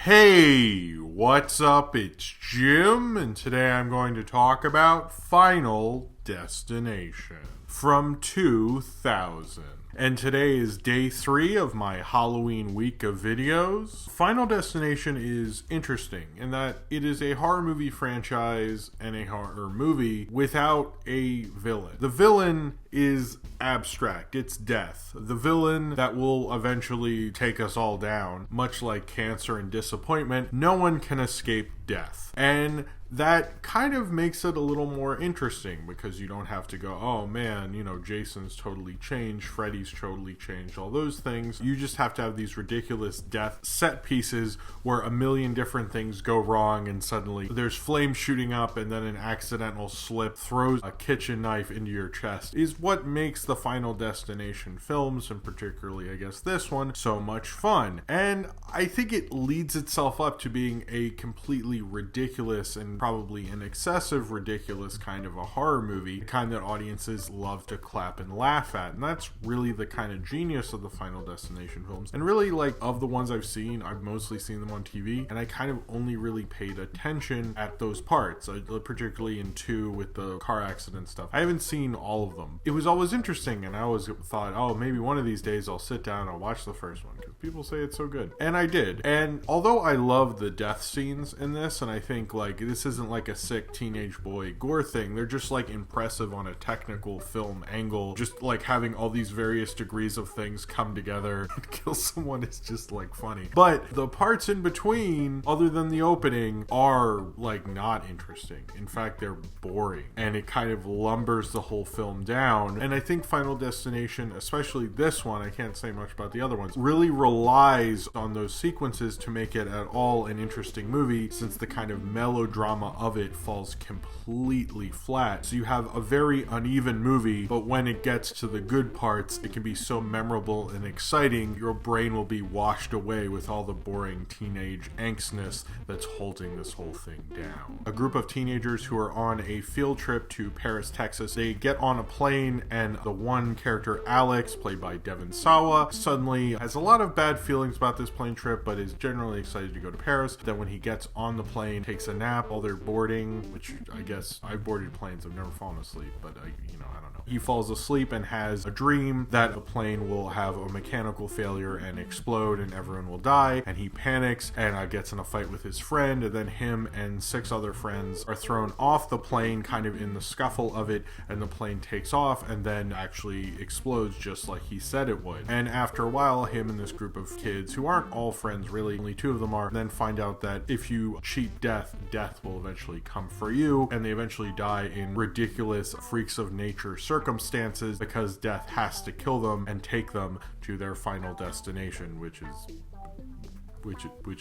Hey, what's up? It's Jim, and today I'm going to talk about Final Destination from 2000. And today is day 3 of my Halloween week of videos. Final Destination is interesting in that it is a horror movie franchise and a horror movie without a villain. The villain is abstract. It's death. The villain that will eventually take us all down, much like cancer and disappointment, no one can escape death. And that kind of makes it a little more interesting because you don't have to go, oh man, Jason's totally changed, Freddy's totally changed, all those things. You just have to have these ridiculous death set pieces where a million different things go wrong and suddenly there's flames shooting up and then an accidental slip throws a kitchen knife into your chest is what makes the Final Destination films, and particularly I guess this one, so much fun. And I think it leads itself up to being a completely ridiculous and probably an excessive ridiculous kind of a horror movie, the kind that audiences love to clap and laugh at. And that's really the kind of genius of the Final Destination films. And really, of the ones I've seen, I've mostly seen them on TV, and I kind of only really paid attention at those parts, particularly in 2 with the car accident stuff. I haven't seen all of them. It was always interesting, and I always thought, oh, maybe one of these days I'll sit down and I'll watch the first one because people say it's so good. And I did. And although I love the death scenes in this, and I think this isn't like a sick teenage boy gore thing, they're just impressive on a technical film angle. Just having all these various degrees of things come together and kill someone is just funny. But the parts in between, other than the opening, are not interesting. In fact, they're boring, and it kind of lumbers the whole film down. And I think Final Destination, especially this one, I can't say much about the other ones, really relies on those sequences to make it at all an interesting movie, since the kind of melodrama of it falls completely flat. So you have a very uneven movie, but when it gets to the good parts, it can be so memorable and exciting, your brain will be washed away with all the boring teenage angstness that's holding this whole thing down. A group of teenagers who are on a field trip to Paris, Texas, they get on a plane, and the one character, Alex, played by Devon Sawa, suddenly has a lot of bad feelings about this plane trip, but is generally excited to go to Paris. Then when he gets on the plane, takes a nap while they're boarding, which I guess I've boarded planes, I've never fallen asleep, but I don't know. He falls asleep and has a dream that a plane will have a mechanical failure and explode and everyone will die, and he panics and gets in a fight with his friend, and then him and 6 other friends are thrown off the plane kind of in the scuffle of it, and the plane takes off and then actually explodes just like he said it would. And after a while, him and this group of kids, who aren't all friends really, only 2 of them are, then find out that if you cheat death, death will eventually come for you, and they eventually die in ridiculous freaks of nature circumstances because death has to kill them and take them to their final destination, which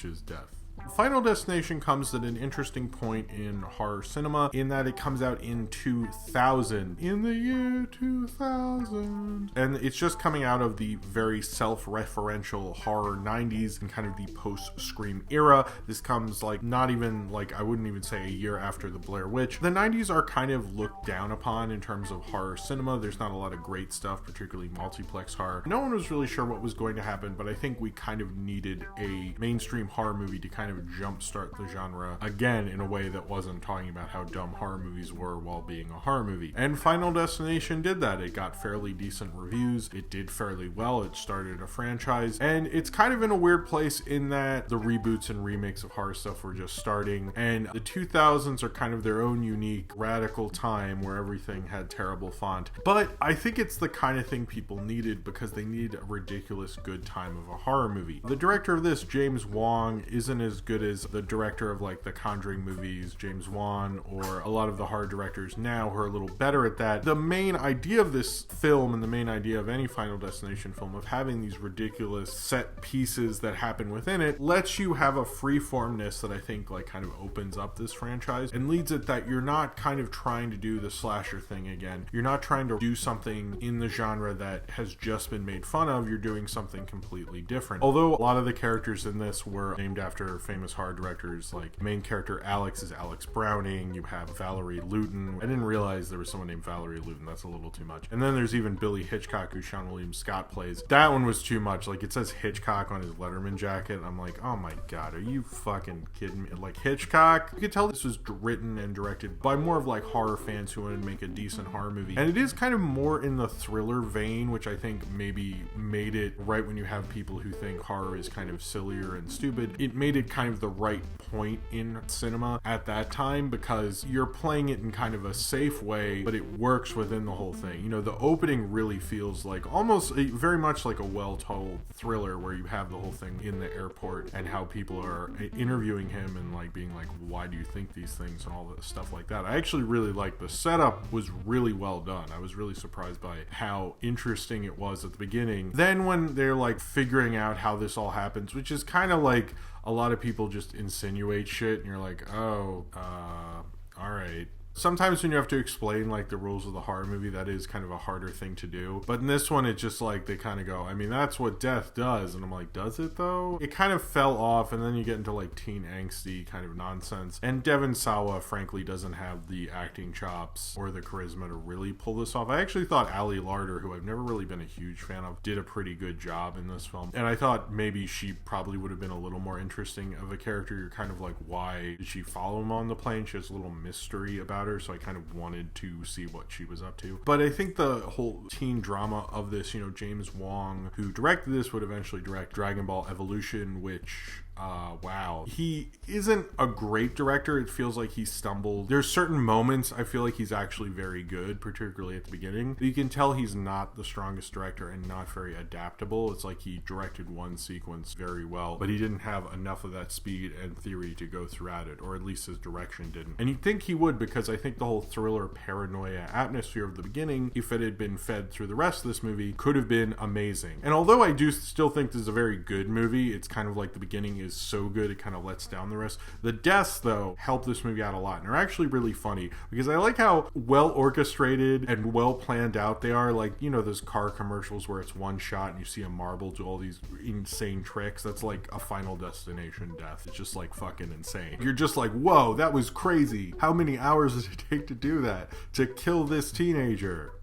is death. Final Destination comes at an interesting point in horror cinema in that it comes out in 2000, in the year 2000, and it's just coming out of the very self-referential horror 90s and kind of the post-Scream era. This comes not even I wouldn't even say a year after the Blair Witch. The 90s are kind of looked down upon in terms of horror cinema. There's not a lot of great stuff, particularly multiplex horror. No one was really sure what was going to happen, but I think we kind of needed a mainstream horror movie to kind of jumpstart the genre again in a way that wasn't talking about how dumb horror movies were while being a horror movie. And Final Destination did that. It got fairly decent reviews. It did fairly well. It started a franchise. And it's kind of in a weird place in that the reboots and remakes of horror stuff were just starting. And the 2000s are kind of their own unique, radical time where everything had terrible font. But I think it's the kind of thing people needed because they needed a ridiculous good time of a horror movie. The director of this, James Wan, isn't as good as the director of the Conjuring movies, James Wan, or a lot of the horror directors now who are a little better at that. The main idea of this film, and the main idea of any Final Destination film, of having these ridiculous set pieces that happen within it, lets you have a freeformness that I think kind of opens up this franchise and leads it that you're not kind of trying to do the slasher thing again. You're not trying to do something in the genre that has just been made fun of. You're doing something completely different. Although a lot of the characters in this were named after famous horror directors. Like, main character Alex is Alex Browning. You have Valerie Luton. I didn't realize there was someone named Valerie Luton. That's a little too much. And then there's even Billy Hitchcock, who Sean William Scott plays. That one was too much. Like, it says Hitchcock on his Letterman jacket. I'm like, oh my god, are you fucking kidding me? Like, Hitchcock? You could tell this was written and directed by more of like horror fans who wanted to make a decent horror movie. And it is kind of more in the thriller vein, which I think maybe made it right when you have people who think horror is kind of sillier and stupid. It made it kind of the right point in cinema at that time, because you're playing it in kind of a safe way, but it works within the whole thing. You know, the opening really feels like almost very much like a well-told thriller, where you have the whole thing in the airport and how people are interviewing him and like being like, why do you think these things, and all the stuff like that. I actually really liked the setup. Was really well done. I was really surprised by how interesting it was at the beginning. Then when they're like figuring out how this all happens, which is kind of like a lot of people just insinuate shit and you're like, oh, all right. Sometimes when you have to explain like the rules of the horror movie, that is kind of a harder thing to do. But in this one, it's just like they kind of go, I mean, that's what death does. And I'm like, does it though? It kind of fell off, and then you get into like teen angsty kind of nonsense. And Devon Sawa, frankly, doesn't have the acting chops or the charisma to really pull this off. I actually thought Ali Larter, who I've never really been a huge fan of, did a pretty good job in this film. And I thought maybe she probably would have been a little more interesting of a character. You're kind of like, why did she follow him on the plane? She has a little mystery about her, so I kind of wanted to see what she was up to. But I think the whole teen drama of this, you know, James Wong, who directed this, would eventually direct Dragon Ball Evolution, which wow. He isn't a great director. It feels like he stumbled. There's certain moments I feel like he's actually very good, particularly at the beginning. You can tell he's not the strongest director and not very adaptable. It's like he directed one sequence very well, but he didn't have enough of that speed and theory to go throughout it, or at least his direction didn't. And you'd think he would, because I think the whole thriller paranoia atmosphere of the beginning, if it had been fed through the rest of this movie, could have been amazing. And although I do still think this is a very good movie, it's kind of like the beginning is so good it kind of lets down the rest. The deaths, though, help this movie out a lot, and they're actually really funny, because I like how well orchestrated and well planned out they are. Like, you know, those car commercials where it's one shot and you see a marble do all these insane tricks. That's like a Final Destination death. It's just like fucking insane. You're just like, whoa, that was crazy. How many hours does it take to do that, to kill this teenager?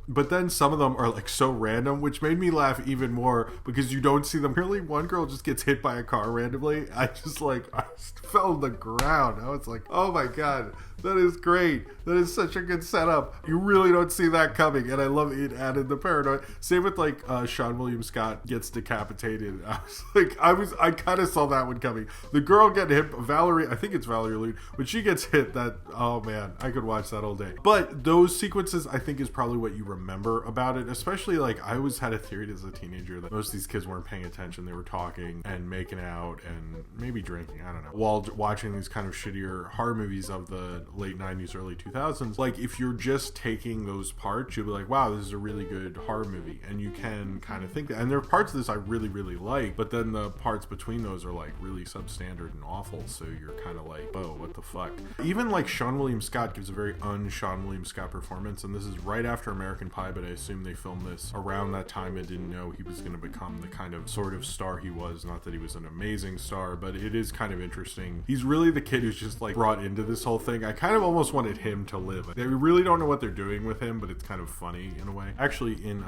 But then some of them are like so random, which made me laugh even more, because you don't see them. Really, one girl just gets hit by a car randomly. I just fell on the ground. I was like, oh my god, that is great. That is such a good setup. You really don't see that coming, and I love it added the paranoia. Same with like Sean William Scott gets decapitated. I kind of saw that one coming. The girl getting hit, Valerie, I think it's Valerie Luton, when she gets hit, that, oh man, I could watch that all day. But those sequences, I think, is probably what you remember about it. Especially, like, I always had a theory as a teenager that most of these kids weren't paying attention. They were talking and making out and maybe drinking, I don't know, while watching these kind of shittier horror movies of the late 90s, early 2000s. Like, if you're just taking those parts, you'll be like, wow, this is a really good horror movie. And you can kind of think that. And there are parts of this I really, really like, but then the parts between those are like really substandard and awful. So you're kind of like, oh, what the fuck? Even like Sean William Scott gives a very un-Sean William Scott performance. And this is right after American Pie, but I assume they filmed this around that time and didn't know he was going to become the kind of sort of star he was. Not that he was an amazing star, but it is kind of interesting. He's really the kid who's just like brought into this whole thing. I kind of almost wanted him to live. They really don't know what they're doing with him, but it's kind of funny in a way. Actually, in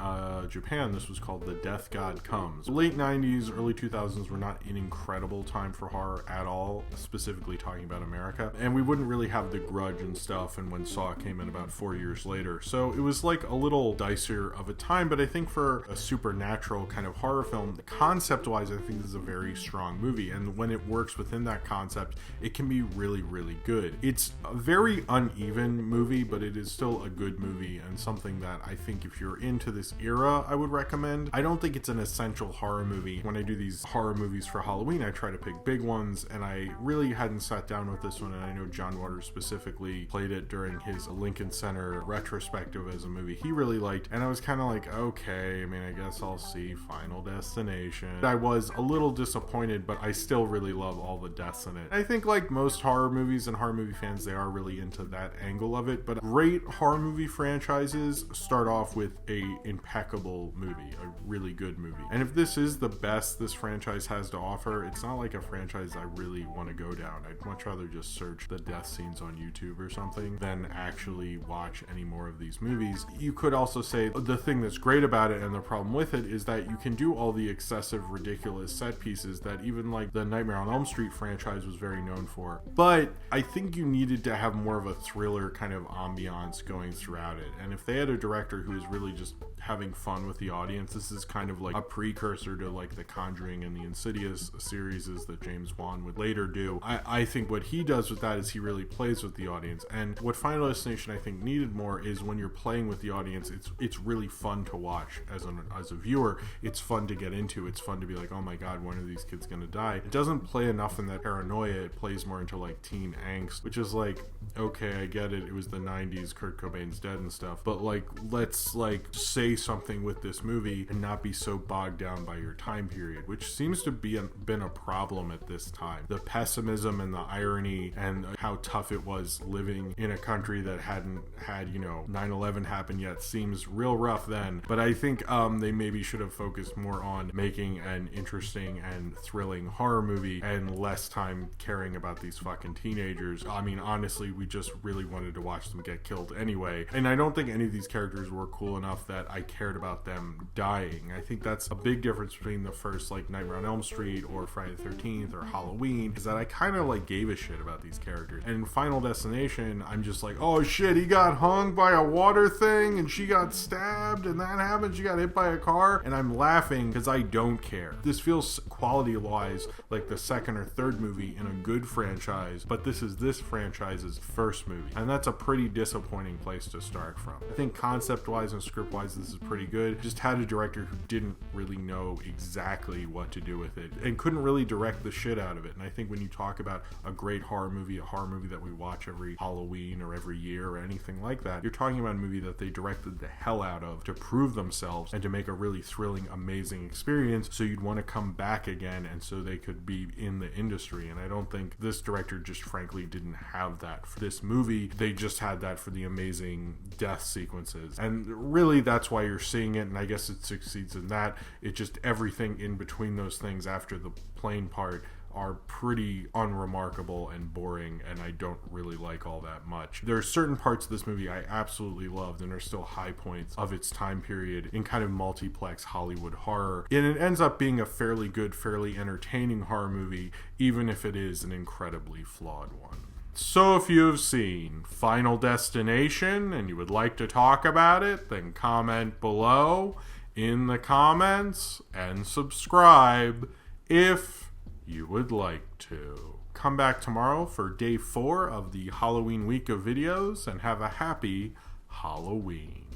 Japan, this was called The Death God Comes. The late 90s, early 2000s were not an incredible time for horror at all, specifically talking about America. And we wouldn't really have The Grudge and stuff, and when Saw came in about 4 years later. So it was like a little dicier of a time, but I think for a supernatural kind of horror film, concept-wise, I think this is a very strong movie. And when it works within that concept, it can be really, really good. It's a very uneven movie, but it is still a good movie, and something that I think if you're into this era, I would recommend. I don't think it's an essential horror movie. When I do these horror movies for Halloween, I try to pick big ones, and I really hadn't sat down with this one, and I know John Waters specifically played it during his Lincoln Center retrospective as a movie he really liked, and I was kind of like, okay, I mean, I guess I'll see Final Destination. I was a little disappointed, but I still really love all the deaths in it. I think like most horror movies and horror movie fans, they are really into that angle of it, but great horror movie franchises start off with a impeccable movie, a really good movie. And if this is the best this franchise has to offer, it's not like a franchise I really want to go down. I'd much rather just search the death scenes on YouTube or something than actually watch any more of these movies. You could also say the thing that's great about it and the problem with it is that you can do all the excessive, ridiculous set pieces that even like the Nightmare on Elm Street franchise was very known for. But I think you needed to have more of a thriller kind of ambiance going throughout it. And if they had a director who was really just having fun with the audience, this is kind of like a precursor to like the Conjuring and the Insidious series that James Wan would later do. I think what he does with that is he really plays with the audience. And what Final Destination I think needed more is when you're playing with the audience, it's really fun to watch as a viewer. It's fun to get into. It's fun to be like, oh my god, when are these kids gonna die? It doesn't play enough in that paranoia. It plays more into like teen angst, which is like, okay, I get it. It was the 90s, Kurt Cobain's dead and stuff, but like, let's like say something with this movie and not be so bogged down by your time period, which seems to be been a problem at this time. The pessimism and the irony and how tough it was living in a country that hadn't had, 9/11 happen yet seems real rough then. But I think they maybe should have focused more on making an interesting and thrilling horror movie and less time caring about these fucking teenagers. I mean, honestly, we just really wanted to watch them get killed anyway. And I don't think any of these characters were cool enough that I cared about them dying. I think that's a big difference between the first like Nightmare on Elm Street or Friday the 13th or Halloween, is that I kind of like gave a shit about these characters. And in Final Destination, I'm just like, oh shit, he got hung by a water thing and she got stabbed and that happened, she got hit by a car, and I'm laughing because I don't care. This feels quality wise like the second or third movie in a good franchise, but this is this franchise's first movie, and that's a pretty disappointing place to start from. I think concept wise and script wise this is pretty good. Just had a director who didn't really know exactly what to do with it and couldn't really direct the shit out of it. And I think when you talk about a great horror movie, a horror movie that we watch every Halloween or every year or anything like that, you're talking about a movie that they directed the hell out of to prove themselves and to make a really thrilling, amazing experience, so you'd want to come back again and so they could be in the industry. And I don't think this director just frankly didn't have that for this movie. They just had that for the amazing death sequences, and really that's why you're seeing it, and I guess it succeeds in that. It just, everything in between those things after the plane part are pretty unremarkable and boring, and I don't really like all that much. There are certain parts of this movie I absolutely loved and are still high points of its time period in kind of multiplex Hollywood horror, and it ends up being a fairly good, fairly entertaining horror movie, even if it is an incredibly flawed one. So if you have seen Final Destination and you would like to talk about it, then comment below in the comments and subscribe if you would like to. Come back tomorrow for day 4 of the Halloween week of videos and have a happy Halloween.